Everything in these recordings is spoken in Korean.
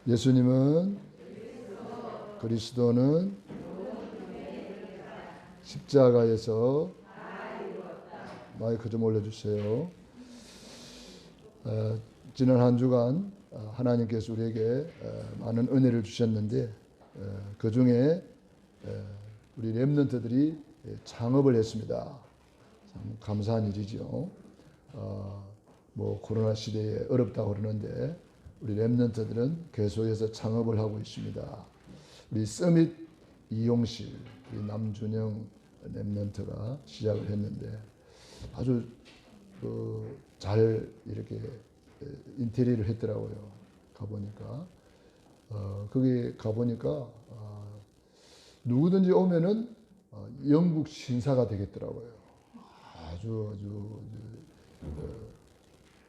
예수님은 그리스도는 십자가에서 마이크 좀 올려주세요. 지난 한 주간 하나님께서 우리에게 많은 은혜를 주셨는데 그 중에 우리 렘넌트들이 창업을 했습니다. 참 감사한 일이죠. 뭐 코로나 시대에 어렵다고 그러는데 우리 렘넌트들은 계속해서 창업을 하고 있습니다. 우리 서밋 이용실 우리 남준영 렘넌트가 시작을 했는데 아주 잘 이렇게 인테리어를 했더라고요. 가보니까 거기 가보니까 누구든지 오면은 영국 신사가 되겠더라고요. 아주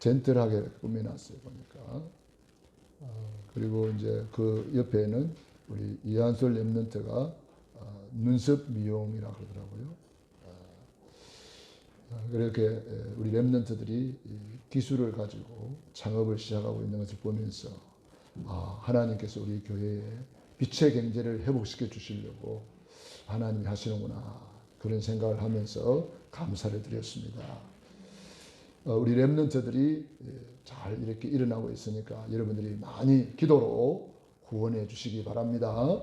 젠틀하게 꾸며놨어요. 보니까 그리고 이제 그 옆에는 우리 이한솔 렘넌트가 눈썹 미용이라고 그러더라고요. 그렇게 우리 렘넌트들이 기술을 가지고 창업을 시작하고 있는 것을 보면서 하나님께서 우리 교회에 빛의 경제를 회복시켜 주시려고 하나님이 하시는구나 그런 생각을 하면서 감사를 드렸습니다. 우리 렘넌트들이 잘 이렇게 일어나고 있으니까 여러분들이 많이 기도로 후원해 주시기 바랍니다.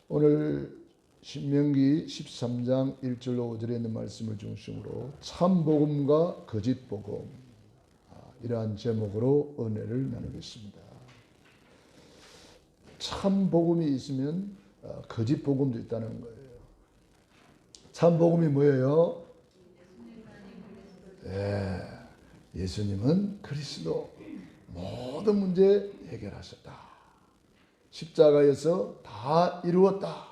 오늘 신명기 13장 1절로 5절에 있는 말씀을 중심으로 참복음과 거짓복음 이러한 제목으로 은혜를 나누겠습니다. 참복음이 있으면 거짓복음도 있다는 거예요. 참복음이 뭐예요? 예수님은 그리스도 모든 문제 해결하셨다. 십자가에서 다 이루었다.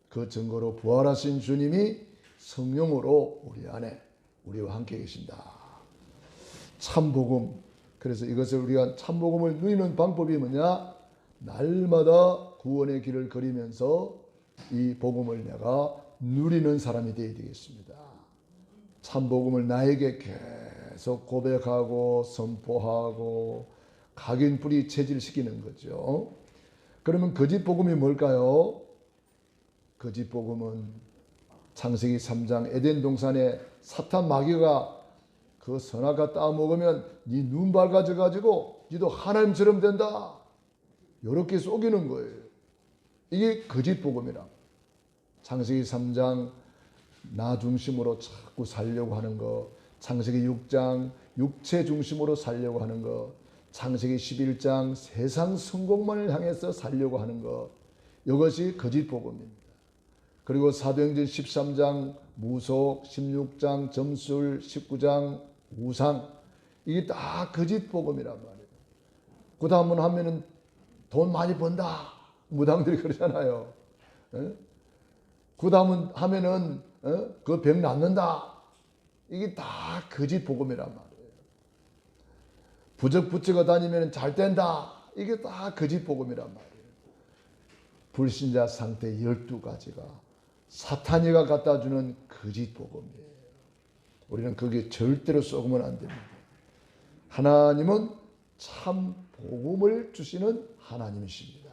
그 증거로 부활하신 주님이 성령으로 우리 안에 우리와 함께 계신다. 참복음. 그래서 이것을 우리가 참복음을 누리는 방법이 뭐냐? 날마다 구원의 길을 걸으면서 이 복음을 내가 누리는 사람이 되어야 되겠습니다. 참복음을 나에게 계속 고백하고 선포하고 각인뿌리 체질시키는 거죠. 그러면 거짓복음이 뭘까요? 거짓복음은 창세기 3장 에덴 동산에 사탄 마귀가 그 선악과 따먹으면 네 눈 밝아져 가지고 너도 하나님처럼 된다. 이렇게 속이는 거예요. 이게 거짓복음이라. 창세기 3장 나 중심으로 자꾸 살려고 하는 거, 창세기 6장 육체 중심으로 살려고 하는 거, 창세기 11장 세상 성공만을 향해서 살려고 하는 것, 이것이 거짓복음입니다. 그리고 사도행전 13장 무속, 16장 점술, 19장 우상, 이게 다 거짓복음이란 말이에요. 그 다음은 하면은 돈 많이 번다. 무당들이 그러잖아요. 그 다음은 하면은 그 병 낫는다. 이게 다 거짓복음이란 말이에요. 부적 붙이고 다니면 잘 된다. 이게 다 거짓복음이란 말이에요. 불신자 상태 12가지가 사탄이가 갖다 주는 거짓복음이에요. 우리는 거기에 절대로 속으면 안 됩니다. 하나님은 참 복음을 주시는 하나님이십니다.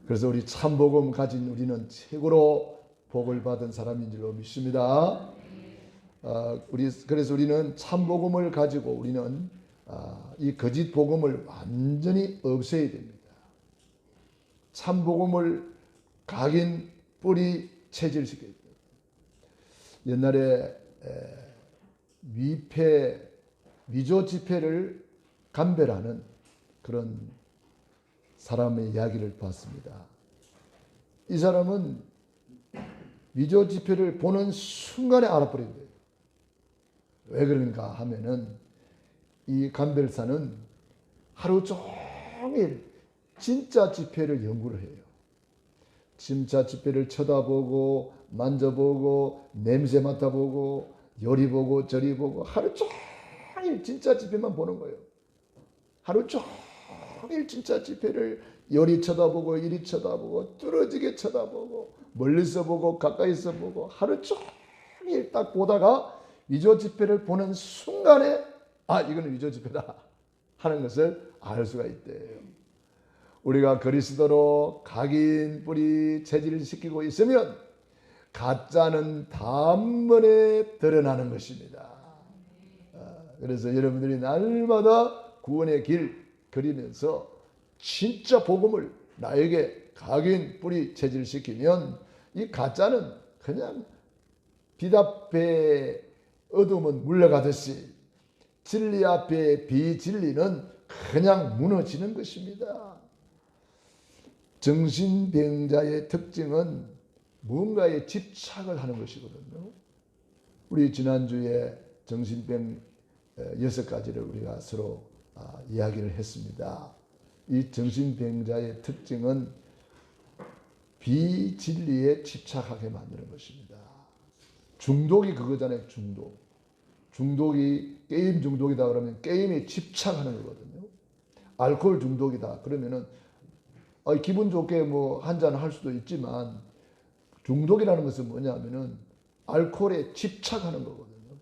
그래서 우리 참 복음 가진 우리는 최고로 복을 받은 사람인 줄로 믿습니다. 그래서 우리는 참 복음을 가지고 우리는 이 거짓 복음을 완전히 없애야 됩니다. 참 복음을 각인 뿌리 체질시켜야 됩니다. 옛날에 위조 지폐를 감별하는 그런 사람의 이야기를 봤습니다. 이 사람은 위조 지폐를 보는 순간에 알아버린 거예요. 왜 그런가 하면은 이 감별사는 하루 종일 진짜 지폐를 연구를 해요. 진짜 지폐를 쳐다보고 만져보고 냄새 맡아보고 요리 보고 저리 보고 하루 종일 진짜 지폐만 보는 거예요. 하루 종일 진짜 지폐를 요리 쳐다보고 이리 쳐다보고 뚫어지게 쳐다보고 멀리서 보고 가까이서 보고 하루 종일 딱 보다가 위조 지폐를 보는 순간에 이거는 위조 지폐다 하는 것을 알 수가 있대요. 우리가 그리스도로 각인 뿌리 체질을 시키고 있으면 가짜는 단번에 드러나는 것입니다. 그래서 여러분들이 날마다 구원의 길 그리면서 진짜 복음을 나에게 각인 뿌리 체질시키면 이 가짜는 그냥 빛 앞에 어둠은 물러가듯이 진리 앞에 비진리는 그냥 무너지는 것입니다. 정신병자의 특징은 뭔가에 집착을 하는 것이거든요. 우리 지난주에 정신병 6가지를 우리가 서로 이야기를 했습니다. 이 정신병자의 특징은 비진리에 집착하게 만드는 것입니다. 중독이 그거잖아요. 중독이 게임 중독이다 그러면 게임에 집착하는 거거든요. 알코올 중독이다 그러면은 기분 좋게 뭐 한잔 할 수도 있지만 중독이라는 것은 뭐냐면은 알코올에 집착하는 거거든요.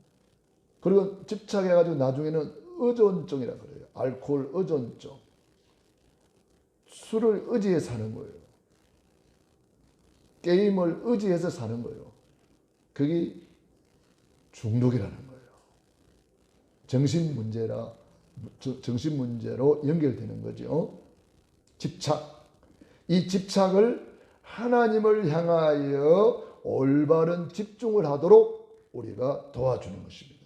그리고 집착해가지고 나중에는 의존증이라 그래요. 알코올 의존증. 술을 의지해 사는 거예요. 게임을 의지해서 사는 거예요. 그게 중독이라는 거예요. 정신 문제로 연결되는 거죠. 집착. 이 집착을 하나님을 향하여 올바른 집중을 하도록 우리가 도와주는 것입니다.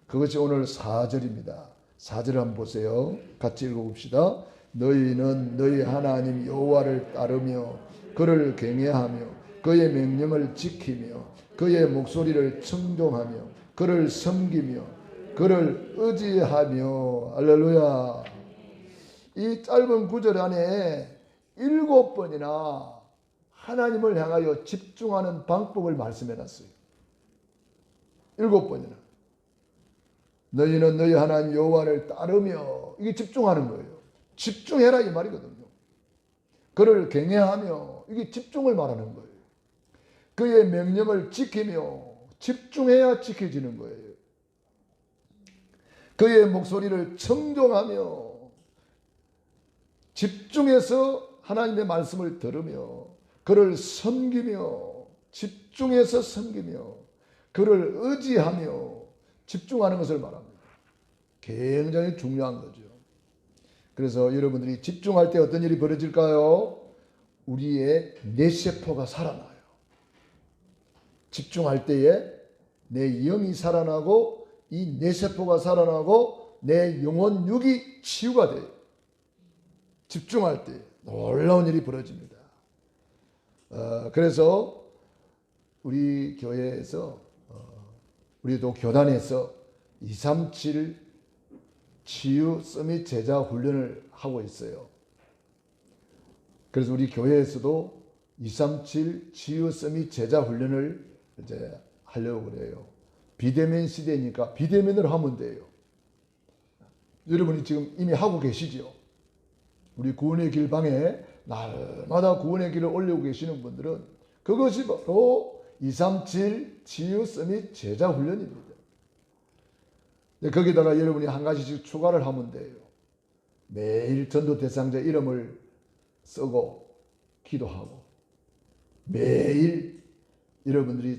그것이 오늘 4절입니다. 4절 한번 보세요. 같이 읽어봅시다. 너희는 너희 하나님 여호와를 따르며 그를 경외하며 그의 명령을 지키며 그의 목소리를 청종하며 그를 섬기며 그를 의지하며. 할렐루야. 이 짧은 구절 안에 7번이나 하나님을 향하여 집중하는 방법을 말씀해 놨어요. 7번이나. 너희는 너희 하나님 여호와를 따르며, 이게 집중하는 거예요. 집중해라 이 말이거든요. 그를 경외하며, 이게 집중을 말하는 거예요. 그의 명령을 지키며, 집중해야 지켜지는 거예요. 그의 목소리를 청종하며, 집중해서 하나님의 말씀을 들으며 그를 섬기며, 집중해서 섬기며 그를 의지하며 집중하는 것을 말합니다. 굉장히 중요한 거죠. 그래서 여러분들이 집중할 때 어떤 일이 벌어질까요? 우리의 뇌세포가 살아나요. 집중할 때에 내 영이 살아나고 이 뇌세포가 살아나고 내 영혼 육이 치유가 돼요. 집중할 때 놀라운 일이 벌어집니다. 그래서 우리 교회에서 우리도 교단에서 237 치유 서밋 제자 훈련을 하고 있어요. 그래서 우리 교회에서도 237 치유 서밋 제자 훈련을 이제 하려고 그래요. 비대면 시대니까 비대면으로 하면 돼요. 여러분이 지금 이미 하고 계시죠? 우리 구원의 길 방에 날마다 구원의 길을 올리고 계시는 분들은 그것이 바로 237 치유 서밋 제자 훈련입니다. 거기다가 여러분이 한 가지씩 추가를 하면 돼요. 매일 전도 대상자 이름을 쓰고 기도하고 매일 여러분들이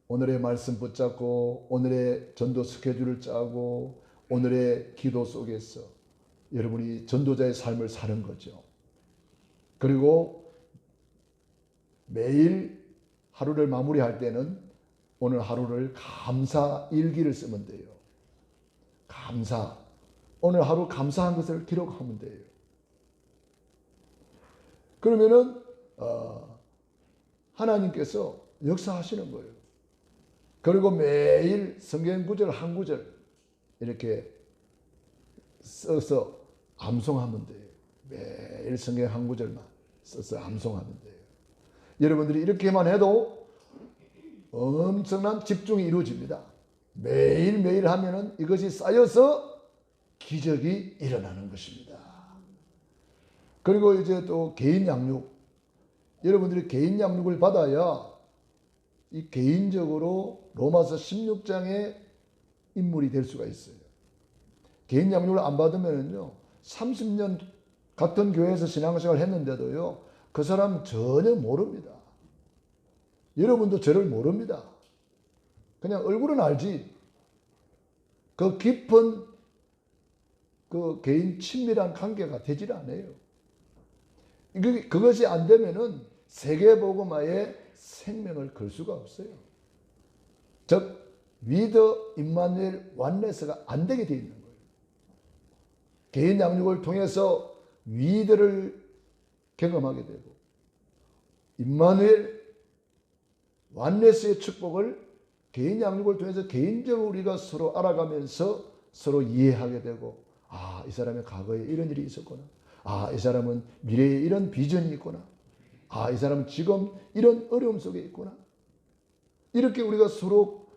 오늘의 말씀 붙잡고 오늘의 전도 스케줄을 짜고 오늘의 기도 속에서 여러분이 전도자의 삶을 사는 거죠. 그리고 매일 하루를 마무리할 때는 오늘 하루를 감사 일기를 쓰면 돼요. 오늘 하루 감사한 것을 기록하면 돼요. 그러면은 하나님께서 역사하시는 거예요. 그리고 매일 성경 구절 한 구절 이렇게 써서 암송하면 돼요. 매일 성경 한 구절만 써서 암송하면 돼요. 여러분들이 이렇게만 해도 엄청난 집중이 이루어집니다. 매일매일 하면은 이것이 쌓여서 기적이 일어나는 것입니다. 그리고 이제 또 개인 양육. 여러분들이 개인 양육을 받아야 이 개인적으로 로마서 16장의 인물이 될 수가 있어요. 개인 양육을 안 받으면요 30년 같은 교회에서 신앙생활을 했는데도요 그 사람 전혀 모릅니다. 여러분도 저를 모릅니다. 그냥 얼굴은 알지 그 깊은 그 개인 친밀한 관계가 되질 않아요. 그것이 안 되면은 세계복음화에 생명을 걸 수가 없어요. 즉 위드 임마누엘 완네스가 안 되게 되어 있는 거예요. 개인 양육을 통해서 위드를 경험하게 되고 임마누엘 완네스의 축복을 개인 양육을 통해서 개인적으로 우리가 서로 알아가면서 서로 이해하게 되고 아, 이 사람의 과거에 이런 일이 있었구나. 아, 이 사람은 미래에 이런 비전이 있구나. 아, 이 사람은 지금 이런 어려움 속에 있구나. 이렇게 우리가 서로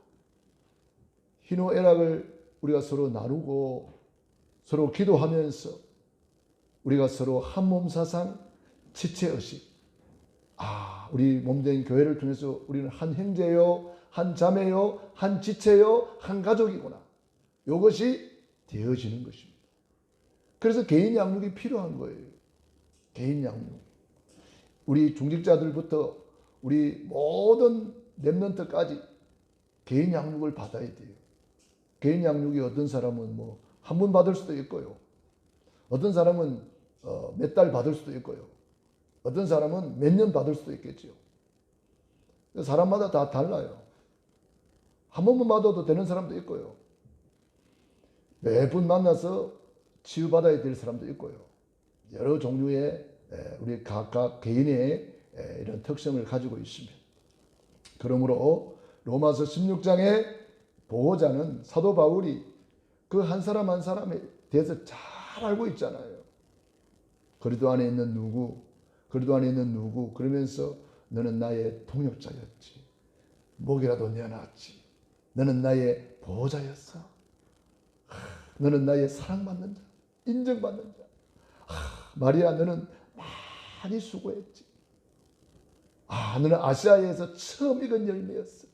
희노애락을 우리가 서로 나누고 서로 기도하면서 우리가 서로 한 몸 사상 지체의식 아, 우리 몸된 교회를 통해서 우리는 한 형제요, 한 자매요, 한 지체요, 한 가족이구나. 이것이 되어지는 것입니다. 그래서 개인 양육이 필요한 거예요. 개인 양육. 우리 중직자들부터 우리 모든 렘넌트까지 개인 양육을 받아야 돼요. 개인 양육이 어떤 사람은 뭐 한 번 받을 수도 있고요. 어떤 사람은 몇 달 받을 수도 있고요. 어떤 사람은 몇 년 받을 수도 있겠죠. 사람마다 다 달라요. 한 번만 받아도 되는 사람도 있고요. 매번 만나서 치유받아야 될 사람도 있고요. 여러 종류의 우리 각각 개인의 이런 특성을 가지고 있습니다. 그러므로 로마서 16장의 보호자는 사도 바울이 그 한 사람 한 사람에 대해서 잘 알고 있잖아요. 그리도 안에 있는 누구, 그리도 안에 있는 누구 그러면서 너는 나의 동역자였지. 목이라도 내어놨지. 너는 나의 보호자였어. 너는 나의 사랑받는 자, 인정받는 자. 마리아 너는 많이 수고했지. 너는 아시아에서 처음 익은 열매였어.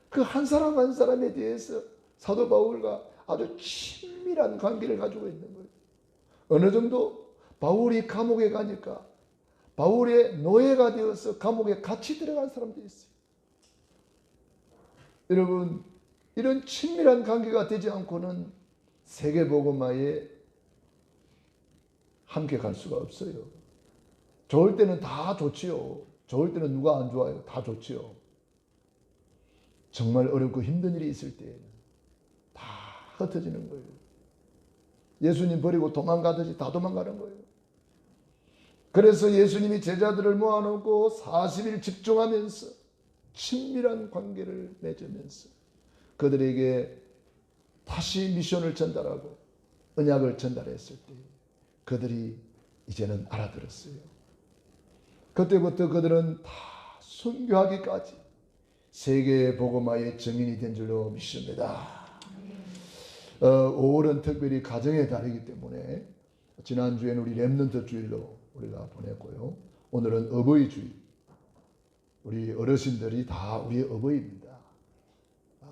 그 한 사람 한 사람에 대해서 사도 바울과 아주 친밀한 관계를 가지고 있는 거예요. 어느 정도 바울이 감옥에 가니까 바울의 노예가 되어서 감옥에 같이 들어간 사람도 있어요. 여러분 이런 친밀한 관계가 되지 않고는 세계복음화에 함께 갈 수가 없어요. 좋을 때는 다 좋지요. 좋을 때는 누가 안 좋아요? 다 좋지요. 정말 어렵고 힘든 일이 있을 때에는 다 흩어지는 거예요. 예수님 버리고 도망가듯이 다 도망가는 거예요. 그래서 예수님이 제자들을 모아놓고 40일 집중하면서 친밀한 관계를 맺으면서 그들에게 다시 미션을 전달하고 언약을 전달했을 때 그들이 이제는 알아들었어요. 그때부터 그들은 다 순교하기까지 세계 복음화의 증인이 된 줄로 믿습니다. 5월은 특별히 가정의 달이기 때문에 지난주에는 우리 렘넌트 주일로 우리가 보냈고요. 오늘은 어버이 주일. 우리 어르신들이 다 우리의 어버이입니다.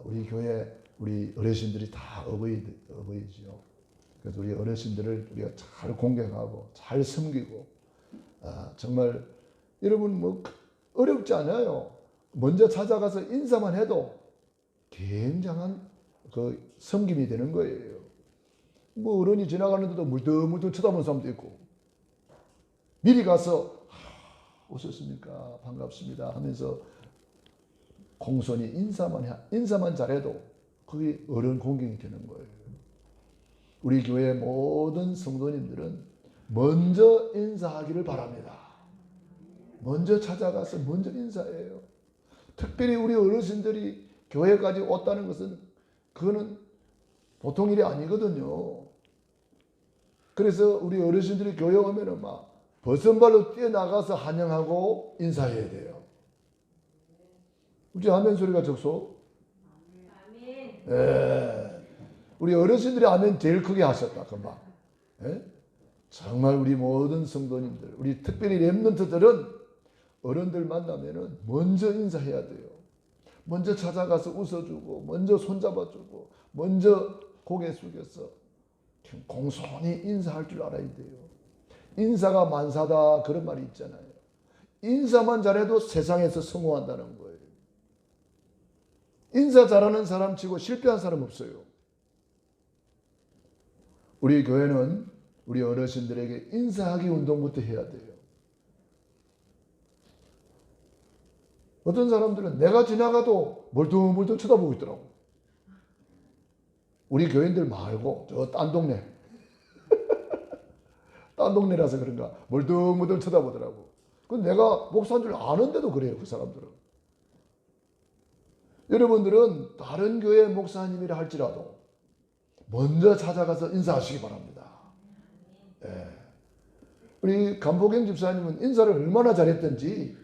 우리 교회 우리 어르신들이 다 어버이지요. 그래서 우리 어르신들을 우리가 잘 공경하고 잘 섬기고 정말 여러분 뭐 어렵지 않아요. 먼저 찾아가서 인사만 해도 굉장한 그 섬김이 되는 거예요. 뭐 어른이 지나가는데도 물들물들 쳐다보는 사람도 있고 미리 가서 오셨습니까? 반갑습니다 하면서 공손히 인사만 잘해도 그게 어른 공경이 되는 거예요. 우리 교회 모든 성도님들은 먼저 인사하기를 바랍니다. 먼저 찾아가서 먼저 인사해요. 특별히 우리 어르신들이 교회까지 왔다는 것은 그거는 보통 일이 아니거든요. 그래서 우리 어르신들이 교회 오면은 막 벗은발로 뛰어나가서 환영하고 인사해야 돼요. 우리 아멘 소리가 적소? 아멘. 예. 우리 어르신들이 아멘 제일 크게 하셨다 금방. 예? 정말 우리 모든 성도님들, 우리 특별히 렘넌트들은 어른들 만나면은 먼저 인사해야 돼요. 먼저 찾아가서 웃어주고, 먼저 손잡아주고, 먼저 고개 숙여서 공손히 인사할 줄 알아야 돼요. 인사가 만사다 그런 말이 있잖아요. 인사만 잘해도 세상에서 성공한다는 거예요. 인사 잘하는 사람 치고 실패한 사람 없어요. 우리 교회는 우리 어르신들에게 인사하기 운동부터 해야 돼요. 어떤 사람들은 내가 지나가도 멀뚱멀뚱 쳐다보고 있더라고. 우리 교인들 말고 저 딴 동네 딴 동네라서 그런가 멀뚱멀뚱 쳐다보더라고. 그건 내가 목사인 줄 아는데도 그래요. 그 사람들은. 여러분들은 다른 교회 목사님이라 할지라도 먼저 찾아가서 인사하시기 바랍니다. 예. 우리 감복영 집사님은 인사를 얼마나 잘했던지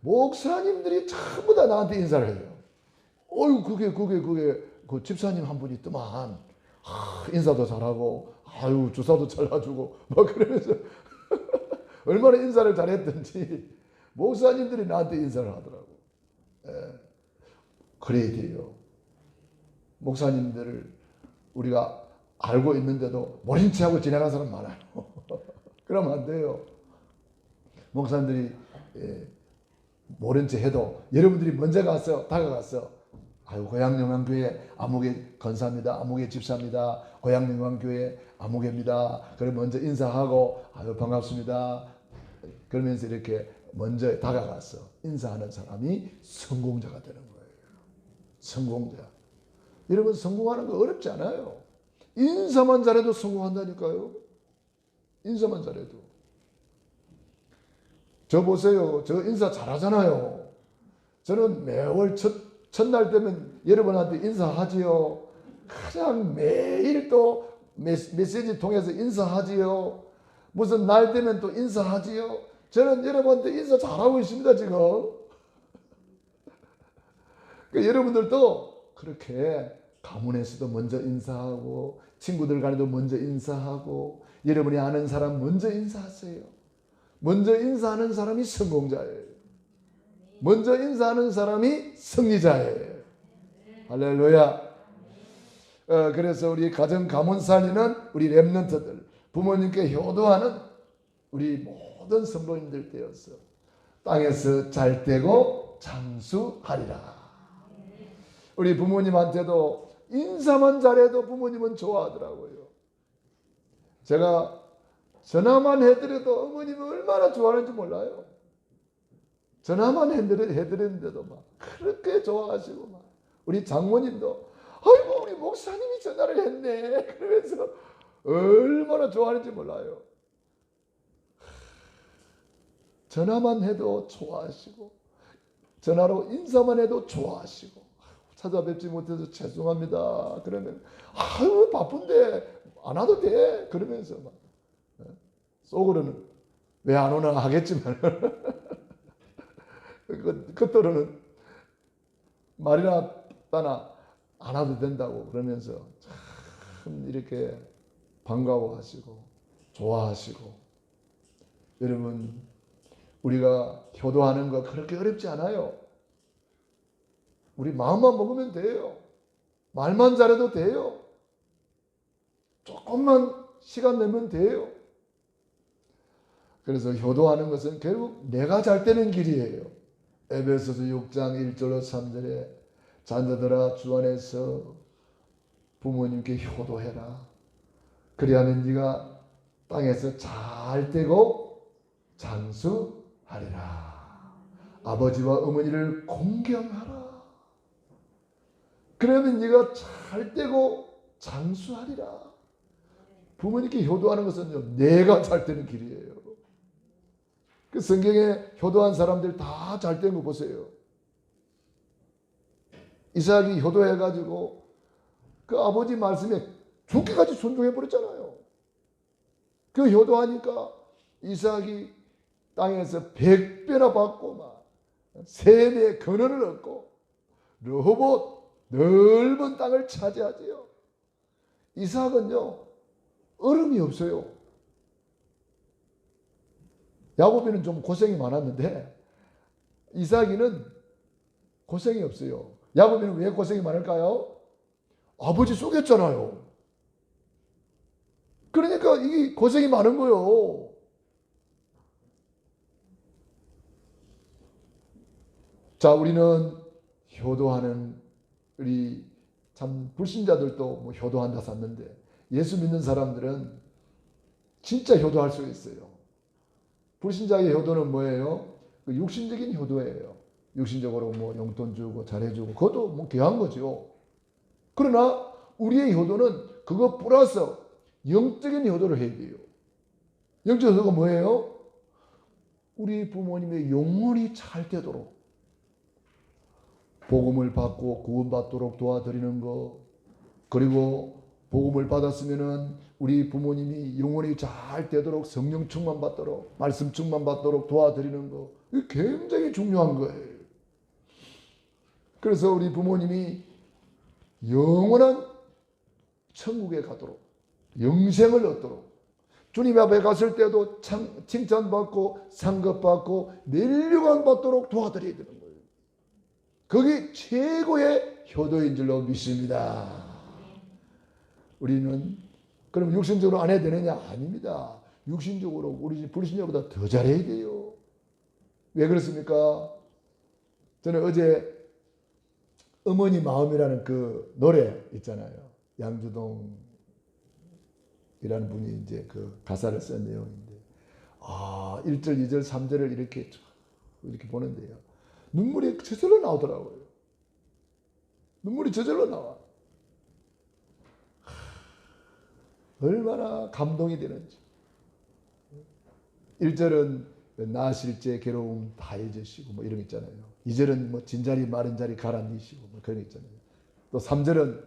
목사님들이 전부 다 나한테 인사를 해요. 어유 그게 그 집사님 한 분이 있더만. 인사도 잘하고 아유 주사도 잘라주고 막 그러면서 얼마나 인사를 잘했던지 목사님들이 나한테 인사를 하더라고. 예. 그래야 돼요. 목사님들을 우리가 알고 있는데도 모른 체하고 지나간 사람 많아요. 그러면 안 돼요. 목사님들이 모른 체 해도 여러분들이 먼저 가서 다가가서 아유 고향영광교회 아무개 건사입니다. 아무개 집사입니다. 고향영광교회 아무개입니다. 그럼 먼저 인사하고 아유 반갑습니다. 그러면서 이렇게 먼저 다가가서 인사하는 사람이 성공자가 되는 거예요. 성공자. 여러분 성공하는 거 어렵지 않아요. 인사만 잘해도 성공한다니까요. 인사만 잘해도. 저 보세요. 저 인사 잘하잖아요. 저는 매월 첫날 되면 여러분한테 인사하지요. 그냥 매일 또 메시지 통해서 인사하지요. 무슨 날 되면 또 인사하지요. 저는 여러분한테 인사 잘하고 있습니다 지금. 그러니까 여러분들도 그렇게 가문에서도 먼저 인사하고 친구들 간에도 먼저 인사하고 여러분이 아는 사람 먼저 인사하세요. 먼저 인사하는 사람이 성공자예요. 먼저 인사하는 사람이 승리자예요. 할렐루야. 그래서 우리 가정 가문 살리는 우리 렘넌트들 부모님께 효도하는 우리 모든 성도님들 되어서 땅에서 잘되고 장수하리라. 우리 부모님한테도 인사만 잘해도 부모님은 좋아하더라고요. 제가 전화만 해드려도 어머님이 얼마나 좋아하는지 몰라요. 전화만 해드렸는데도 막 그렇게 좋아하시고 막 우리 장모님도 아이고 우리 목사님이 전화를 했네 그러면서 얼마나 좋아하는지 몰라요. 전화만 해도 좋아하시고 전화로 인사만 해도 좋아하시고 찾아뵙지 못해서 죄송합니다. 그러면 아유 바쁜데 안 와도 돼. 그러면서 막 속으로는 왜 안 오나 하겠지만 겉으로는 말이나 따나 안 와도 된다고 그러면서 참 이렇게 반가워하시고 좋아하시고. 여러분 우리가 효도하는 거 그렇게 어렵지 않아요. 우리 마음만 먹으면 돼요. 말만 잘해도 돼요. 조금만 시간 내면 돼요. 그래서 효도하는 것은 결국 내가 잘 되는 길이에요. 에베소서 6장 1절로 3절에 자녀들아 주 안에서 부모님께 효도해라. 그리하면 네가 땅에서 잘 되고 장수하리라. 아버지와 어머니를 공경하라. 그러면 네가 잘 되고 장수하리라. 부모님께 효도하는 것은 내가 잘 되는 길이에요. 그 성경에 효도한 사람들 다 잘 된 거 보세요. 이삭이 효도해가지고 그 아버지 말씀에 죽기까지 순종해버렸잖아요. 그 효도하니까 이삭이 땅에서 100배나 받고 막 세배의 근원을 얻고 르호봇 넓은 땅을 차지하지요. 이삭은요 얼음이 없어요. 야곱이는 좀 고생이 많았는데 이삭이는 고생이 없어요. 야곱이는 왜 고생이 많을까요? 아버지 속였잖아요. 그러니까 이게 고생이 많은 거요. 자, 우리는 효도하는, 우리 참 불신자들도 뭐 효도한다 샀는데, 예수 믿는 사람들은 진짜 효도할 수 있어요. 불신자의 효도는 뭐예요? 그 육신적인 효도예요. 육신적으로 뭐 용돈 주고 잘해주고, 그것도 뭐 귀한 거죠. 그러나 우리의 효도는 그거 플러스 영적인 효도를 해야 돼요. 영적 효도가 뭐예요? 우리 부모님의 영혼이 잘 되도록, 복음을 받고 구원받도록 도와드리는 거, 그리고 복음을 받았으면은 우리 부모님이 영혼이 잘 되도록 성령 충만 받도록, 말씀 충만 받도록 도와드리는 거, 이게 굉장히 중요한 거예요. 그래서 우리 부모님이 영원한 천국에 가도록, 영생을 얻도록, 주님 앞에 갔을 때도 칭찬받고 상급받고 멸류관 받도록 도와드려야 되는 거예요. 그게 최고의 효도인 줄로 믿습니다. 우리는 그럼 육신적으로 안 해야 되느냐? 아닙니다. 육신적으로 우리 불신자보다 더 잘해야 돼요. 왜 그렇습니까? 저는 어제 어머니 마음이라는 그 노래 있잖아요. 양주동이라는 분이 이제 그 가사를 쓴 내용인데, 1절, 2절, 3절을 이렇게 보는데요. 눈물이 저절로 나오더라고요. 눈물이 저절로 나와. 얼마나 감동이 되는지. 1절은 나실제 괴로움 다 잊으시고 뭐 이런 거 있잖아요. 2절은 뭐 진자리 마른 자리 가라앉히시고 뭐 그런 거 있잖아요. 또 3절은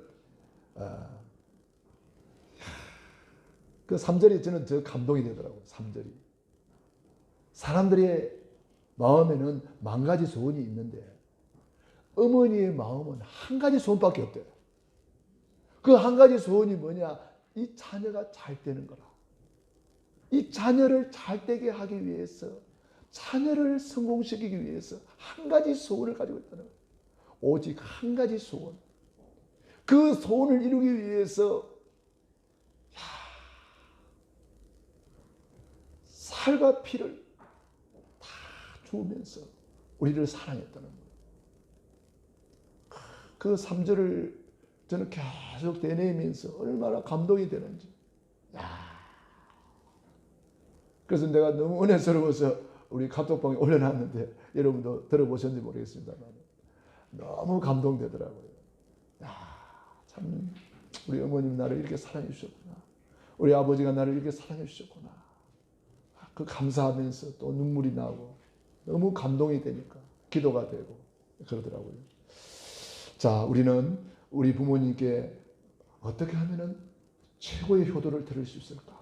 그 3절이 저는 저 감동이 되더라고요. 3절이. 사람들의 마음에는 만 가지 소원이 있는데 어머니의 마음은 한 가지 소원밖에 없대요. 그 한 가지 소원이 뭐냐? 이 자녀가 잘 되는 거라. 이 자녀를 잘 되게 하기 위해서, 자녀를 성공시키기 위해서 한 가지 소원을 가지고 있다는 거예요. 오직 한 가지 소원. 그 소원을 이루기 위해서 살과 피를 다 주면서 우리를 사랑했다는 거예요. 그 3절을 저는 계속 되뇌이면서 얼마나 감동이 되는지. 그래서 내가 너무 은혜스러워서 우리 카톡방에 올려놨는데 여러분도 들어보셨는지 모르겠습니다만 너무 감동되더라고요. 참 우리 어머님 나를 이렇게 사랑해 주셨구나. 우리 아버지가 나를 이렇게 사랑해 주셨구나. 그 감사하면서 또 눈물이 나고 너무 감동이 되니까 기도가 되고 그러더라고요. 자, 우리는 우리 부모님께 어떻게 하면은 최고의 효도를 드릴 수 있을까?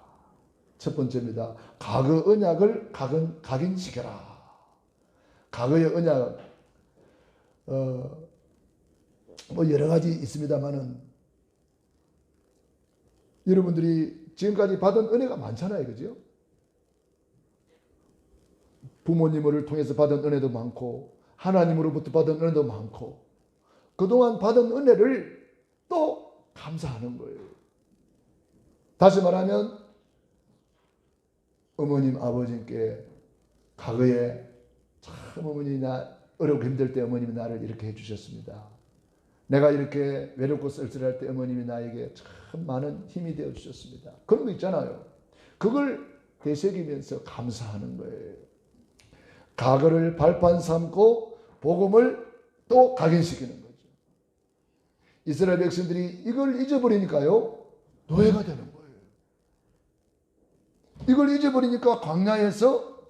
첫 번째입니다. 과거 언약을 각인시켜라. 과거의 언약, 뭐 여러 가지 있습니다만은 여러분들이 지금까지 받은 은혜가 많잖아요, 그죠? 부모님을 통해서 받은 은혜도 많고 하나님으로부터 받은 은혜도 많고 그동안 받은 은혜를 또 감사하는 거예요. 다시 말하면 어머님, 아버님께 과거에 참 어머니 나 어렵고 힘들 때 어머님이 나를 이렇게 해주셨습니다. 내가 이렇게 외롭고 쓸쓸할 때 어머님이 나에게 참 많은 힘이 되어 주셨습니다. 그런 거 있잖아요. 그걸 되새기면서 감사하는 거예요. 과거를 발판 삼고 복음을 또 각인시키는 거죠. 이스라엘 백성들이 이걸 잊어버리니까요, 노예가 되는 거예요. 이걸 잊어버리니까 광야에서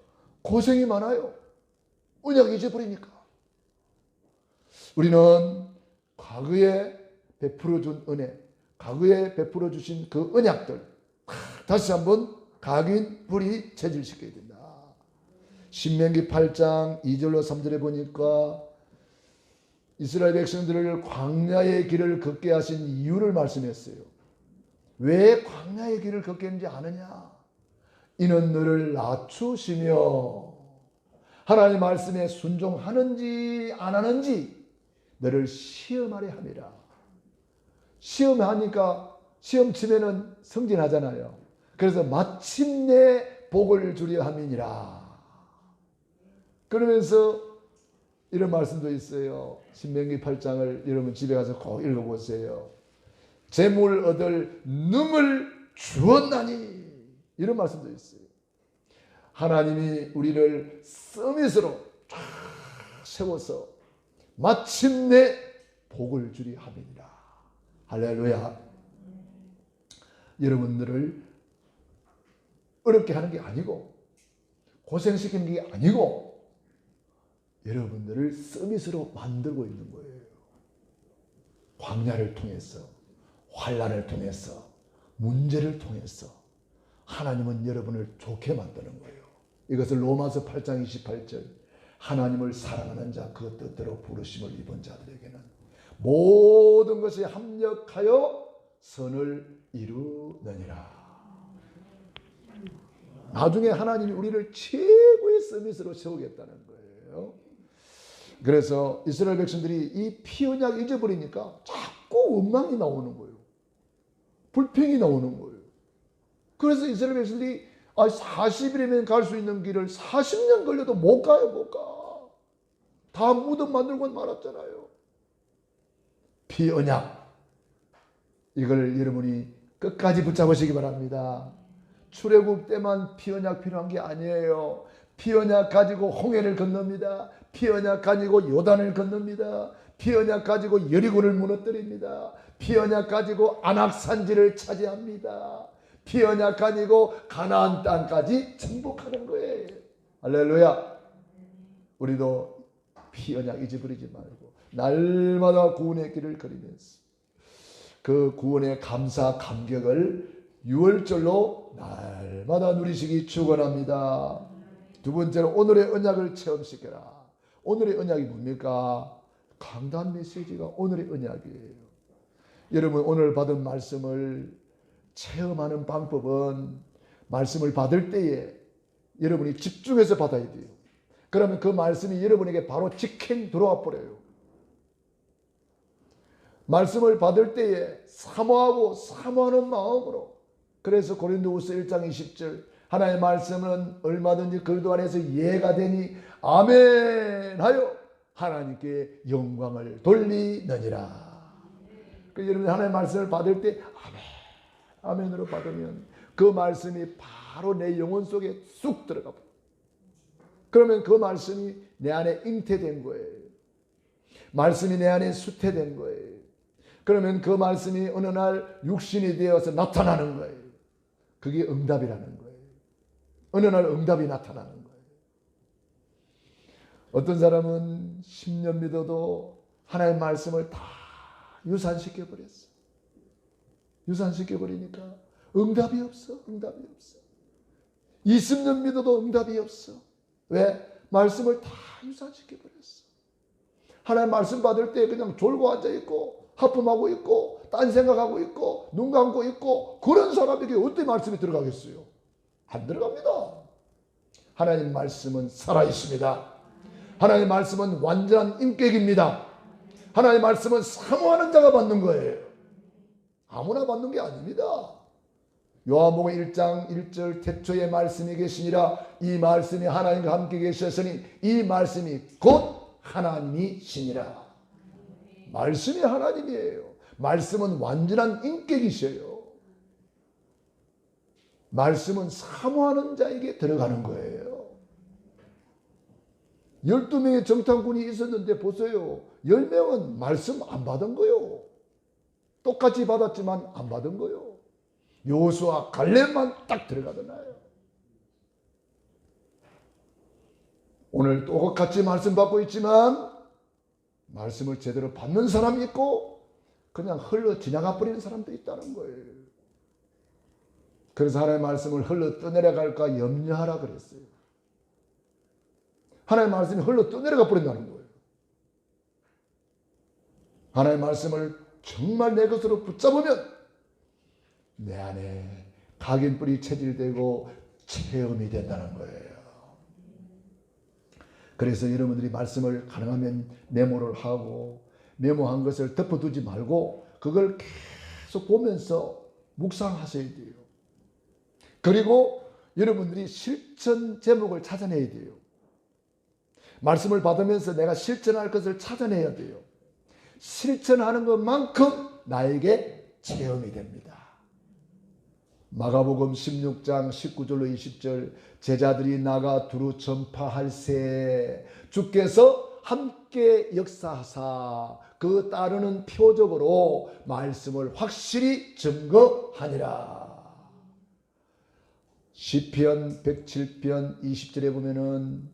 고생이 많아요. 언약 잊어버리니까. 우리는 과거에 베풀어준 은혜, 과거에 베풀어주신 그 언약들 다시 한번 각인, 불이 체질시켜야 된다. 신명기 8장 2절로 3절에 보니까 이스라엘 백성들을 광야의 길을 걷게 하신 이유를 말씀했어요. 왜 광야의 길을 걷게 했는지 아느냐? 이는 너를 낮추시며 하나님 말씀에 순종하는지 안 하는지 너를 시험하려 함이라. 시험하니까 시험 치면은 승진하잖아요. 그래서 마침내 복을 주려 함이니라. 그러면서 이런 말씀도 있어요. 신명기 8장을 여러분 집에 가서 꼭 읽어보세요. 재물 얻을 능을 주었나니, 이런 말씀도 있어요. 하나님이 우리를 서밋으로 쫙 세워서 마침내 복을 주리 함이니라. 할렐루야. 여러분들을 어렵게 하는 게 아니고 고생시키는 게 아니고 여러분들을 서밋으로 만들고 있는 거예요. 광야를 통해서, 환난을 통해서, 문제를 통해서 하나님은 여러분을 좋게 만드는 거예요. 이것을 로마서 8장 28절, 하나님을 사랑하는 자 그 뜻대로 부르심을 입은 자들에게는 모든 것이 합력하여 선을 이루느니라. 나중에 하나님이 우리를 최고의 서밋으로 세우겠다는 거예요. 그래서 이스라엘 백성들이 이 피 언약 잊어버리니까 자꾸 원망이 나오는 거예요. 불평이 나오는 거예요. 그래서 이스라엘 백성들이 40일이면 갈 수 있는 길을 40년 걸려도 못 가요, 못 가. 다 무덤 만들고 말았잖아요. 피 언약, 이걸 여러분이 끝까지 붙잡으시기 바랍니다. 출애굽 때만 피 언약 필요한 게 아니에요. 피 언약 가지고 홍해를 건넙니다. 피 언약 가지고 요단을 건넙니다. 피 언약 가지고 여리고를 무너뜨립니다. 피 언약 가지고 안악산지를 차지합니다. 피 언약 가지고 가나안 땅까지 정복하는 거예요. 할렐루야. 우리도 피 언약 잊어버리지 말고 날마다 구원의 길을 걸으면서 그 구원의 감사 감격을 6월절로 날마다 누리시기 축원합니다. 두 번째로 오늘의 언약을 체험시켜라. 오늘의 언약이 뭡니까? 강단 메시지가 오늘의 언약이에요. 여러분 오늘 받은 말씀을 체험하는 방법은 말씀을 받을 때에 여러분이 집중해서 받아야 돼요. 그러면 그 말씀이 여러분에게 바로 직행 들어와 버려요. 말씀을 받을 때에 사모하고 사모하는 마음으로, 그래서 고린도후서 1장 20절, 하나님의 말씀은 얼마든지 그리스도 안에서 이해가 되니 아멘 하여 하나님께 영광을 돌리느니라. 여러분 하나님의 말씀을 받을 때 아멘, 아멘으로 받으면 그 말씀이 바로 내 영혼 속에 쑥 들어가 버려요. 그러면 그 말씀이 내 안에 잉태된 거예요. 말씀이 내 안에 수태된 거예요. 그러면 그 말씀이 어느 날 육신이 되어서 나타나는 거예요. 그게 응답이라는 거예요. 어느 날 응답이 나타나는 거예요. 어떤 사람은 10년 믿어도 하나님의 말씀을 다 유산시켜버렸어. 유산시켜버리니까 응답이 없어. 응답이 없어. 20년 믿어도 응답이 없어. 왜? 말씀을 다 유산시켜버렸어. 하나님 말씀 받을 때 그냥 졸고 앉아있고 하품하고 있고 딴 생각하고 있고 눈 감고 있고 그런 사람에게 어떻게 말씀이 들어가겠어요? 안 들어갑니다. 하나님 말씀은 살아있습니다. 하나님 말씀은 완전한 인격입니다. 하나님 말씀은 사모하는 자가 받는 거예요. 아무나 받는 게 아닙니다. 요한복음 1장 1절 태초에 말씀이 계시니라 이 말씀이 하나님과 함께 계셨으니 이 말씀이 곧 하나님이시니라. 말씀이 하나님이에요. 말씀은 완전한 인격이셔요. 말씀은 사모하는 자에게 들어가는 거예요. 12명의 정탐꾼이 있었는데 보세요. 10명은 말씀 안 받은 거예요. 똑같이 받았지만 안 받은 거예요. 여호수아 갈렙만 딱 들어가잖아요. 오늘 똑같이 말씀 받고 있지만 말씀을 제대로 받는 사람이 있고 그냥 흘러 지나가 버리는 사람도 있다는 거예요. 그래서 하나님의 말씀을 흘러 떠내려갈까 염려하라 그랬어요. 하나님의 말씀이 흘러 떠내려가 버린다는 거예요. 하나님의 말씀을 정말 내 것으로 붙잡으면 내 안에 각인뿔이 체질되고 체험이 된다는 거예요. 그래서 여러분들이 말씀을 가능하면 메모를 하고 메모한 것을 덮어두지 말고 그걸 계속 보면서 묵상하셔야 돼요. 그리고 여러분들이 실천 제목을 찾아내야 돼요. 말씀을 받으면서 내가 실천할 것을 찾아내야 돼요. 실천하는 것만큼 나에게 체험이 됩니다. 마가복음 16장 19절로 20절 제자들이 나가 두루 전파할세 주께서 함께 역사하사 그 따르는 표적으로 말씀을 확실히 증거하니라. 시편 107편 20절에 보면은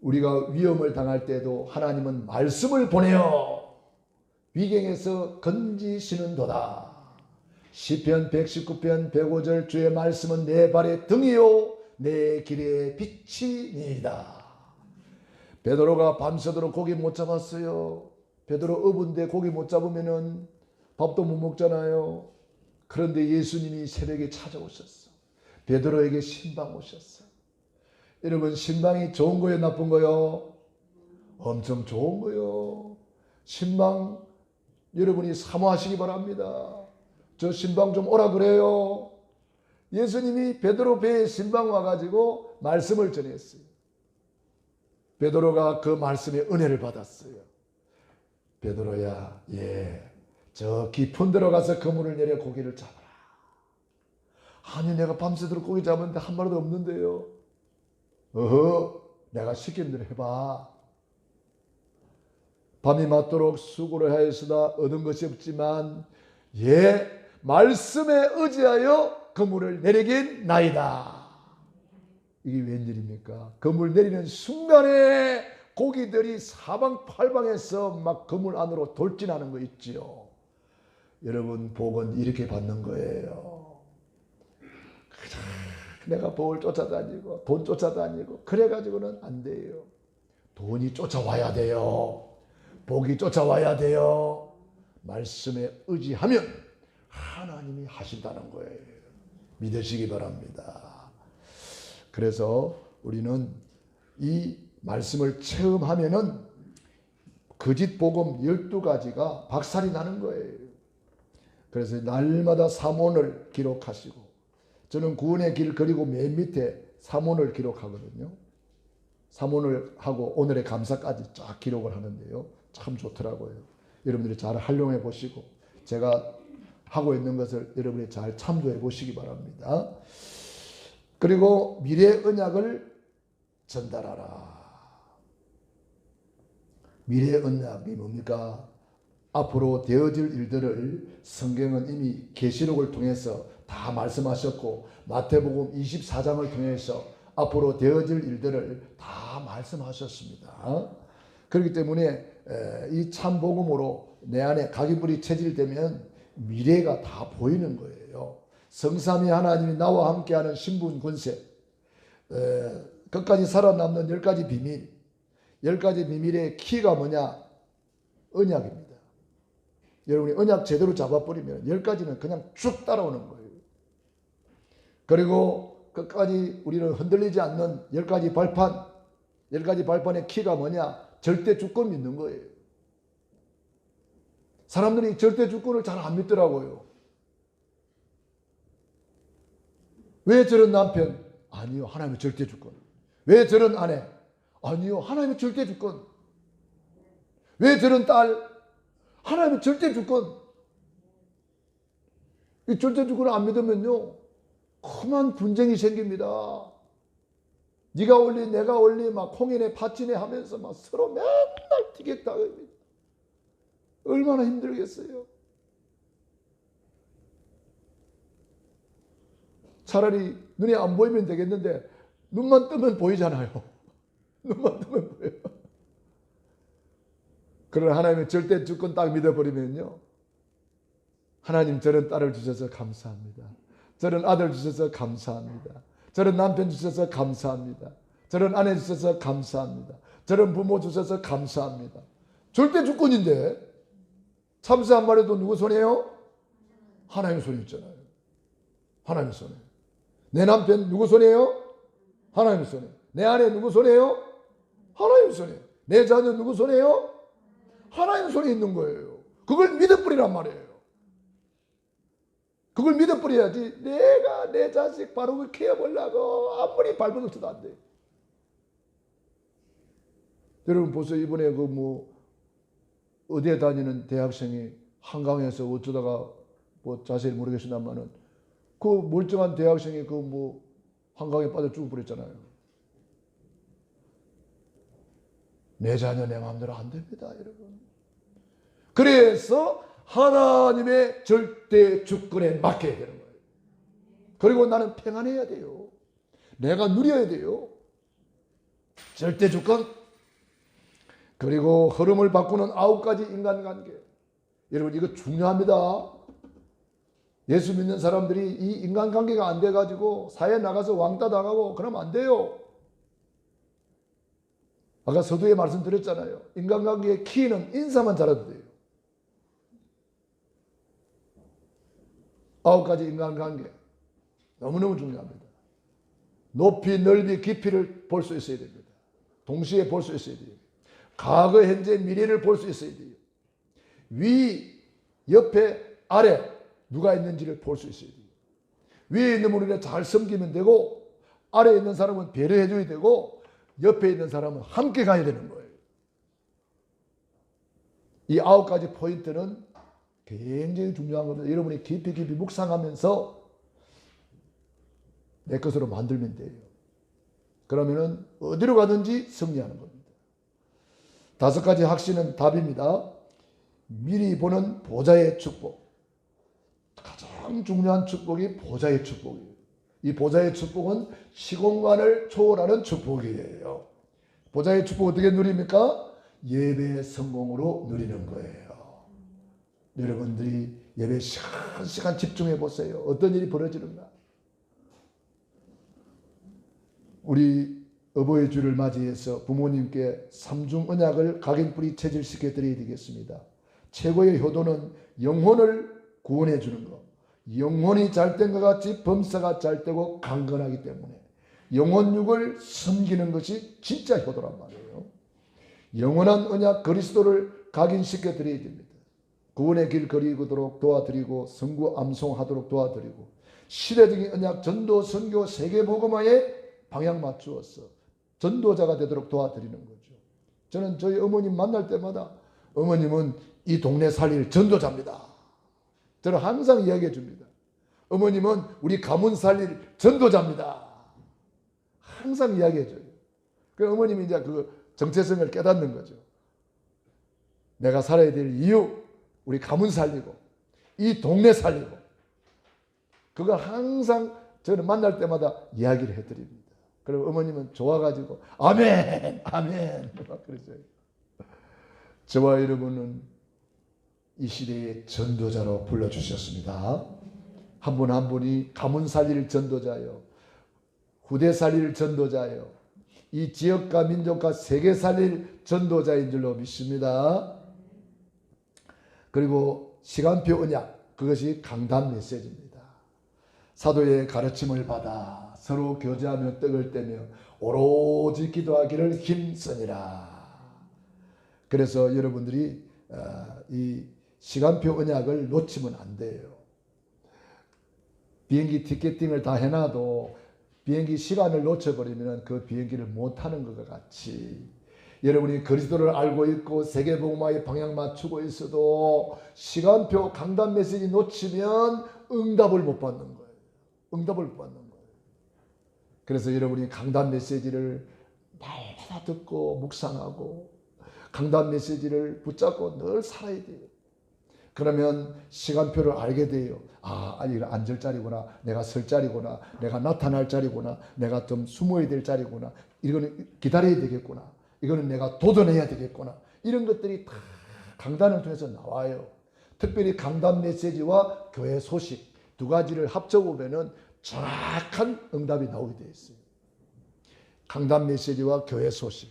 우리가 위험을 당할 때도 하나님은 말씀을 보내어 위경에서 건지시는도다. 시편 119편 105절 주의 말씀은 내 발의 등이요 내 길의 빛이니이다. 베드로가 밤새도록 고기 못 잡았어요. 베드로 어부인데 고기 못 잡으면은 밥도 못 먹잖아요. 그런데 예수님이 새벽에 찾아오셨어. 베드로에게 신방 오셨어. 여러분, 신방이 좋은 거예요, 나쁜 거요? 엄청 좋은 거요. 신방 여러분이 사모하시기 바랍니다. 저 신방 좀 오라 그래요. 예수님이 베드로 배에 신방 와가지고 말씀을 전했어요. 베드로가 그 말씀에 은혜를 받았어요. 베드로야, 저 깊은 데로 가서 그물을 내려 고기를 잡아라. 아니, 내가 밤새도록 고기 잡았는데 한 마리도 없는데요. 내가 시킨 대로 해봐. 밤이 맞도록 수고를 하였으나 얻은 것이 없지만 말씀에 의지하여 그물을 내리긴 나이다. 이게 웬일입니까? 그물 내리는 순간에 고기들이 사방팔방에서 막 그물 안으로 돌진하는 거 있지요. 여러분, 복은 이렇게 받는 거예요. 내가 복을 쫓아다니고 돈 쫓아다니고 그래가지고는 안 돼요. 돈이 쫓아와야 돼요. 복이 쫓아와야 돼요. 말씀에 의지하면 하나님이 하신다는 거예요. 믿으시기 바랍니다. 그래서 우리는 이 말씀을 체험하면은 거짓 복음 12가지가 박살이 나는 거예요. 그래서 날마다 사문을 기록하시고, 저는 구원의 길 그리고 맨 밑에 사문을 기록하거든요. 사문을 하고 오늘의 감사까지 쫙 기록을 하는데요. 참 좋더라고요. 여러분들이 잘 활용해 보시고 제가 하고 있는 것을 여러분이 잘 참조해 보시기 바랍니다. 그리고 미래 언약을 전달하라. 미래 언약이 뭡니까? 앞으로 되어질 일들을 성경은 이미 계시록을 통해서 다 말씀하셨고, 마태복음 24장을 통해서 앞으로 되어질 일들을 다 말씀하셨습니다. 그렇기 때문에 이 참복음으로 내 안에 각인불이 체질되면 미래가 다 보이는 거예요. 성삼위 하나님이 나와 함께하는 신분 권세, 끝까지 살아남는 10가지 비밀, 10가지 비밀의 키가 뭐냐? 언약입니다. 여러분이 언약 제대로 잡아버리면 10가지는 그냥 쭉 따라오는 거예요. 그리고 끝까지 우리는 흔들리지 않는 10가지 발판, 10가지 발판의 키가 뭐냐? 절대 주권 믿는 거예요. 사람들이 절대 주권을 잘 안 믿더라고요. 왜 저런 남편? 아니요, 하나님의 절대 주권. 왜 저런 아내? 아니요, 하나님의 절대 주권. 왜 저런 딸? 하나님의 절대 주권. 이 절대 주권을 안 믿으면요, 험한 분쟁이 생깁니다. 네가 올리 내가 올리 막 홍인에 파치네 하면서 막 서로 맨날 티격타격입니다. 얼마나 힘들겠어요. 차라리 눈에 안 보이면 되겠는데 눈만 뜨면 보이잖아요. 눈만 뜨면 보여요. 그러나 하나님의 절대 주권 딱 믿어버리면요, 하나님 저런 딸을 주셔서 감사합니다. 저런 아들 주셔서 감사합니다. 저런 남편 주셔서 감사합니다. 저런 아내 주셔서 감사합니다. 저런 부모 주셔서 감사합니다. 절대 주권인데 참새 한 마리도 누구 손이에요? 하나님 손이 있잖아요. 하나님 손에. 내 남편 누구 손이에요? 하나님 손에. 내 아내 누구 손이에요? 하나님 손에. 내 자녀 누구 손이에요? 하나님 손에 있는 거예요. 그걸 믿어버리란 말이에요. 그걸 믿어버려야지. 내가 내 자식 바로 키워보려고 아무리 발버둥쳐도 안 돼. 여러분 보세요. 이번에 어디에 다니는 대학생이 한강에서 어쩌다가 자세히 모르겠습니다만은 그 멀쩡한 대학생이 한강에 빠져 죽어버렸잖아요. 내 자녀 내 마음대로 안 됩니다, 여러분. 그래서 하나님의 절대 주권에 맡겨야 되는 거예요. 그리고 나는 평안해야 돼요. 내가 누려야 돼요. 절대 주권. 그리고 흐름을 바꾸는 9가지 인간관계. 여러분 이거 중요합니다. 예수 믿는 사람들이 이 인간관계가 안 돼가지고 사회에 나가서 왕따 당하고 그러면 안 돼요. 아까 서두에 말씀드렸잖아요. 인간관계의 키는 인사만 잘해도 돼요. 9가지 인간관계 너무너무 중요합니다. 높이, 넓이, 깊이를 볼 수 있어야 됩니다. 동시에 볼 수 있어야 돼요. 과거, 현재, 미래를 볼 수 있어야 돼요. 위, 옆에, 아래 누가 있는지를 볼 수 있어야 돼요. 위에 있는 분을 잘 섬기면 되고 아래에 있는 사람은 배려해 줘야 되고 옆에 있는 사람은 함께 가야 되는 거예요. 이 9가지 포인트는 굉장히 중요한 겁니다. 여러분이 깊이 묵상하면서 내 것으로 만들면 돼요. 그러면은 어디로 가든지 승리하는 겁니다. 5가지 확신은 답입니다. 미리 보는 보좌의 축복. 가장 중요한 축복이 보좌의 축복이에요. 이 보좌의 축복은 시공간을 초월하는 축복이에요. 보좌의 축복 어떻게 누립니까? 예배 성공으로 누리는 거예요. 여러분들이 예배 시간 집중해 보세요. 어떤 일이 벌어지는가? 우리 어버이 주를 맞이해서 부모님께 삼중 언약을 각인뿌리 체질시켜 드려야 되겠습니다. 최고의 효도는 영혼을 구원해 주는 것. 영혼이 잘된 것 같이 범사가 잘되고 강건하기 때문에 영혼육을 섬기는 것이 진짜 효도란 말이에요. 영원한 언약 그리스도를 각인시켜 드려야 됩니다. 구원의 길 거리도록 도와드리고 선구 암송하도록 도와드리고 시대적인 언약 전도 선교 세계복음화에 방향 맞추어서 전도자가 되도록 도와드리는 거죠. 저는 저희 어머님 만날 때마다 어머님은 이 동네 살릴 전도자입니다. 저는 항상 이야기해 줍니다. 어머님은 우리 가문 살릴 전도자입니다. 항상 이야기해 줘요. 그 어머님이 이제 그 정체성을 깨닫는 거죠. 내가 살아야 될 이유, 우리 가문 살리고 이 동네 살리고 그걸 항상 저는 만날 때마다 이야기를 해드립니다. 그리고 어머님은 좋아가지고 아멘 아멘 막 그러죠. 저와 여러분은 이 시대의 전도자로 불러주셨습니다. 한 분 한 분이 가문 살릴 전도자요, 후대 살릴 전도자요, 이 지역과 민족과 세계 살릴 전도자인 줄로 믿습니다. 그리고 시간표 언약, 그것이 강단 메시지입니다. 사도의 가르침을 받아 서로 교제하며 떡을 떼며 오로지 기도하기를 힘쓰니라. 그래서 여러분들이 이 시간표 언약을 놓치면 안 돼요. 비행기 티켓팅을 다 해놔도 비행기 시간을 놓쳐버리면 그 비행기를 못 타는 것과 같이 여러분이 그리스도를 알고 있고 세계복음화에 방향 맞추고 있어도 시간표 강단 메시지 놓치면 응답을 못 받는 거예요. 응답을 못 받는 거예요. 그래서 여러분이 강단 메시지를 날마다 듣고 묵상하고 강단 메시지를 붙잡고 늘 살아야 돼요. 그러면 시간표를 알게 돼요. 아, 이거 앉을 자리구나, 내가 설 자리구나, 내가 나타날 자리구나, 내가 좀 숨어야 될 자리구나, 이거는 기다려야 되겠구나, 이거는 내가 도전해야 되겠구나. 이런 것들이 다 강단을 통해서 나와요. 특별히 강단 메시지와 교회 소식 두 가지를 합쳐보면 정확한 응답이 나오게 되어 있어요. 강단 메시지와 교회 소식.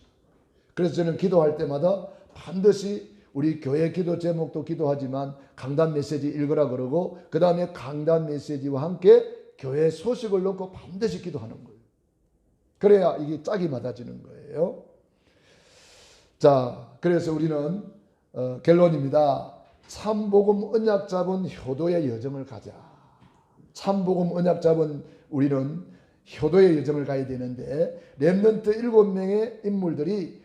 그래서 저는 기도할 때마다 반드시 우리 교회 기도 제목도 기도하지만 강단 메시지 읽으라 그러고 그 다음에 강단 메시지와 함께 교회 소식을 넣고 반드시 기도하는 거예요. 그래야 이게 짝이 맞아지는 거예요. 자, 그래서 우리는 결론입니다. 참복음 언약 잡은 효도의 여정을 가자. 참복음 언약 잡은 우리는 효도의 여정을 가야 되는데 렘넌트 7명의 인물들이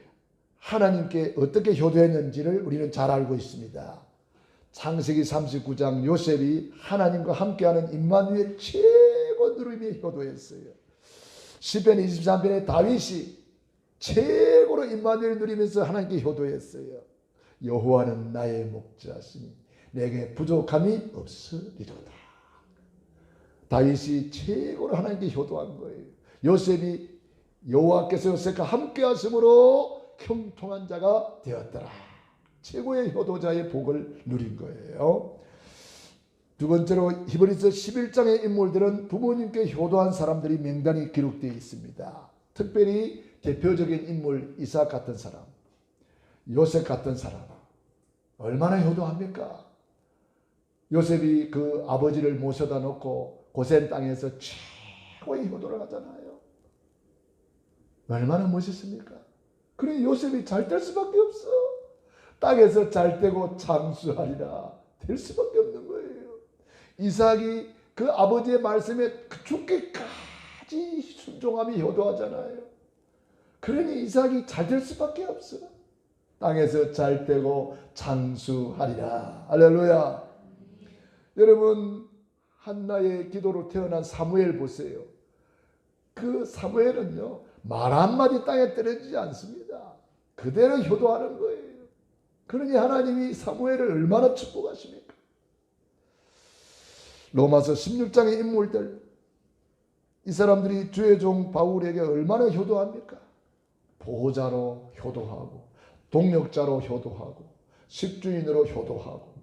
하나님께 어떻게 효도했는지를 우리는 잘 알고 있습니다. 창세기 39장 요셉이 하나님과 함께하는 임마누엘 최고 누림의 효도였어요. 시편 23편의 다윗이 최고로 임마누엘 누리면서 하나님께 효도했어요. 여호와는 나의 목자시니 내게 부족함이 없으리로다. 다윗이 최고로 하나님께 효도한 거예요. 요셉이 여호와께서 요셉과 함께 하심으로 형통한 자가 되었더라. 최고의 효도자의 복을 누린 거예요. 두 번째로 히브리서 11장의 인물들은 부모님께 효도한 사람들이 명단이 기록되어 있습니다. 특별히 대표적인 인물 이삭 같은 사람, 요셉 같은 사람 얼마나 효도합니까? 요셉이 그 아버지를 모셔다 놓고 고센 땅에서 최고의 효도를 하잖아요. 얼마나 멋있습니까? 그래 요셉이 잘 될 수밖에 없어. 땅에서 잘 되고 장수하리라 될 수밖에 없는 거예요. 이삭이 그 아버지의 말씀에 죽기까지 순종함이 효도하잖아요. 그러니 이삭이 잘 될 수밖에 없어. 땅에서 잘 되고 장수하리라. 할렐루야. 여러분 한나의 기도로 태어난 사무엘 보세요. 그 사무엘은요 말 한마디 땅에 떨어지지 않습니다. 그대로 효도하는 거예요. 그러니 하나님이 사무엘을 얼마나 축복하십니까? 로마서 16장의 인물들, 이 사람들이 주의 종 바울에게 얼마나 효도합니까? 보호자로 효도하고 동력자로 효도하고 식주인으로 효도하고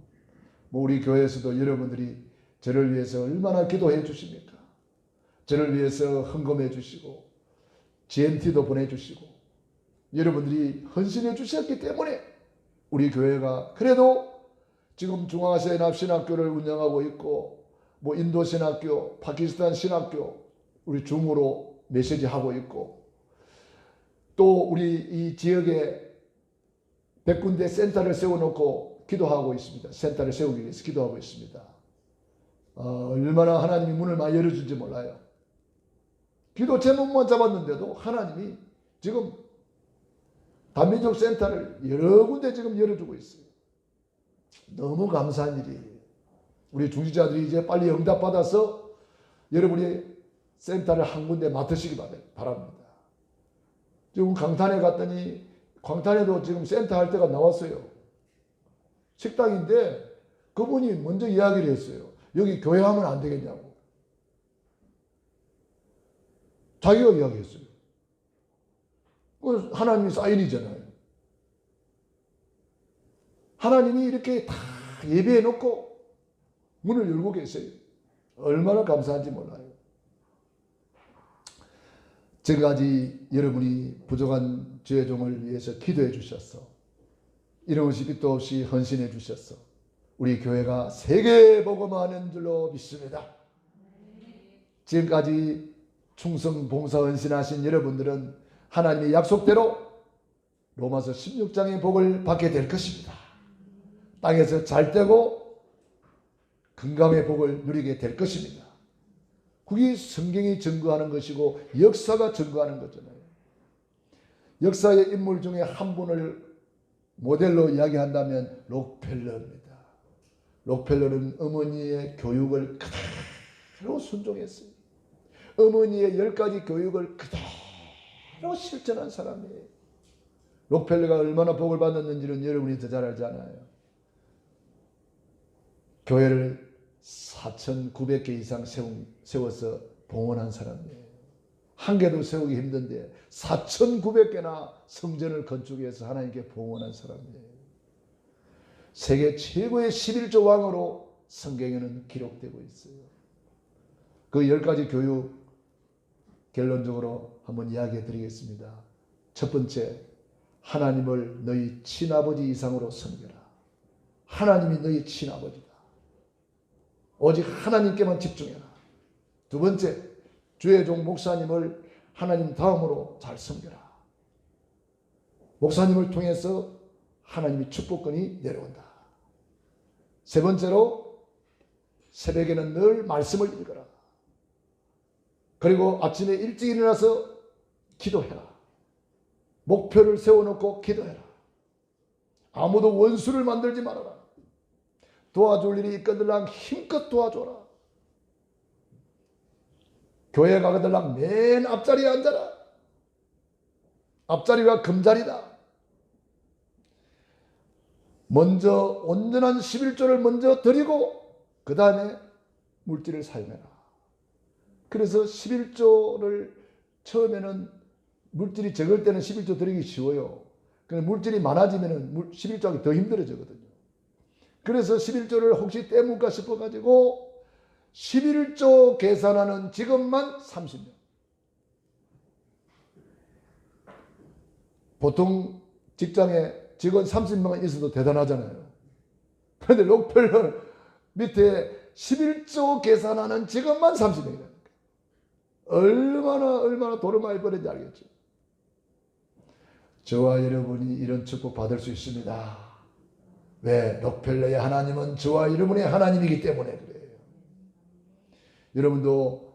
우리 교회에서도 여러분들이 저를 위해서 얼마나 기도해 주십니까? 저를 위해서 헌금해 주시고 GMT도 보내주시고 여러분들이 헌신해 주셨기 때문에 우리 교회가 그래도 지금 중앙아시아 연합신학교를 운영하고 있고 인도 신학교, 파키스탄 신학교 우리 줌으로 메시지하고 있고 또 우리 이 지역에 100군데 센터를 세워놓고 기도하고 있습니다. 센터를 세우기 위해서 기도하고 있습니다. 얼마나 하나님이 문을 많이 열어준지 몰라요. 기도 제목만 잡았는데도 하나님이 지금 단민족 센터를 여러 군데 지금 열어주고 있어요. 너무 감사한 일이에요. 우리 중지자들이 이제 빨리 응답받아서 여러분이 센터를 한 군데 맡으시기 바랍니다. 지금 강탄에 갔더니 광탄에도 지금 센터 할 때가 나왔어요. 식당인데 그분이 먼저 이야기를 했어요. 여기 교회 하면 안 되겠냐고. 자기가 이야기했어요. 하나님이 사인이잖아요. 하나님이 이렇게 다 예배해 놓고 문을 열고 계세요. 얼마나 감사한지 몰라요. 지금까지 여러분이 부족한 주의 종을 위해서 기도해 주셨어. 이름없이 빛도 없이 헌신해 주셨어. 우리 교회가 세계 복음하는 줄로 믿습니다. 지금까지 충성 봉사 헌신하신 여러분들은 하나님의 약속대로 로마서 16장의 복을 받게 될 것입니다. 땅에서 잘 되고 건강의 복을 누리게 될 것입니다. 그게 성경이 증거하는 것이고 역사가 증거하는 거잖아요. 역사의 인물 중에 한 분을 모델로 이야기한다면 록펠러입니다. 록펠러는 어머니의 교육을 그대로 순종했어요. 어머니의 10가지 교육을 그대로 실천한 사람이에요. 록펠러가 얼마나 복을 받았는지는 여러분이 더 잘 알잖아요. 교회를 4,900개 이상 세워서 봉헌한 사람이에요. 한 개도 세우기 힘든데 4,900개나 성전을 건축해서 하나님께 봉헌한 사람이에요. 세계 최고의 11조 왕으로 성경에는 기록되고 있어요. 그 10가지 교육 결론적으로 한번 이야기해 드리겠습니다. 첫 번째, 하나님을 너희 친아버지 이상으로 섬겨라. 하나님이 너희 친아버지다. 오직 하나님께만 집중해라. 두 번째, 주의 종 목사님을 하나님 다음으로 잘 섬겨라. 목사님을 통해서 하나님의 축복권이 내려온다. 세 번째로 새벽에는 늘 말씀을 읽어라. 그리고 아침에 일찍 일어나서 기도해라. 목표를 세워놓고 기도해라. 아무도 원수를 만들지 말아라. 도와줄 일이 있거들랑 힘껏 도와줘라. 교회 가거들랑 맨 앞자리에 앉아라. 앞자리가 금자리다. 먼저 온전한 11조를 먼저 드리고 그 다음에 물질을 사용해라. 그래서 11조를 처음에는 물질이 적을 때는 11조 드리기 쉬워요. 근데 물질이 많아지면 11조 하기 더 힘들어지거든요. 그래서 11조를 혹시 떼물까 싶어가지고 11조 계산하는 직업만 30명. 보통 직장에 직원 30명은 있어도 대단하잖아요. 그런데 록펠러 밑에 11조 계산하는 직업만 30명이라니까. 얼마나 돈을 많이 버는지 알겠죠. 저와 여러분이 이런 축복 받을 수 있습니다. 왜? 록펠러의 하나님은 저와 여러분의 하나님이기 때문에 그래요. 여러분도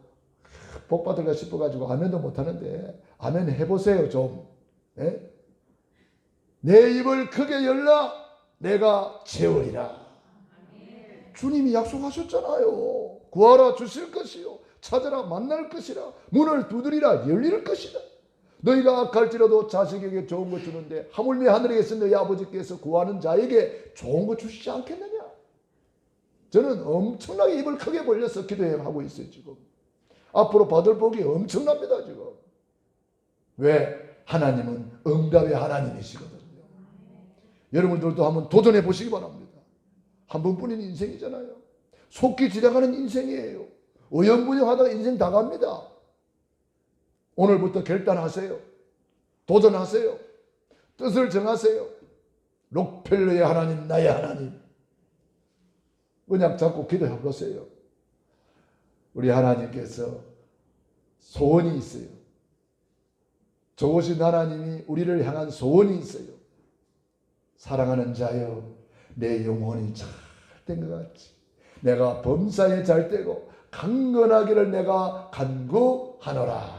복 받을까 싶어가지고 아멘도 못하는데 아멘 해보세요 좀. 예? 내 입을 크게 열라 내가 채우리라. 주님이 약속하셨잖아요. 구하라 주실 것이요 찾아라 만날 것이라 문을 두드리라 열릴 것이다. 너희가 악할지라도 자식에게 좋은 것 주는데 하물며 하늘에 계신 너희 아버지께서 구하는 자에게 좋은 것 주시지 않겠느냐. 저는 엄청나게 입을 크게 벌려서 기도하고 있어요. 지금 앞으로 받을 복이 엄청납니다. 지금 왜? 하나님은 응답의 하나님이시거든요. 여러분들도 한번 도전해 보시기 바랍니다. 한 번뿐인 인생이잖아요. 속기 지나가는 인생이에요. 어영부영하다가 인생 다 갑니다. 오늘부터 결단하세요. 도전하세요. 뜻을 정하세요. 록펠러의 하나님 나의 하나님. 언약 잡고 기도해 보세요. 우리 하나님께서 소원이 있어요. 좋으신 하나님이 우리를 향한 소원이 있어요. 사랑하는 자여 내 영혼이 잘 된 것 같지. 내가 범사에 잘 되고 강건하기를 내가 간구하노라.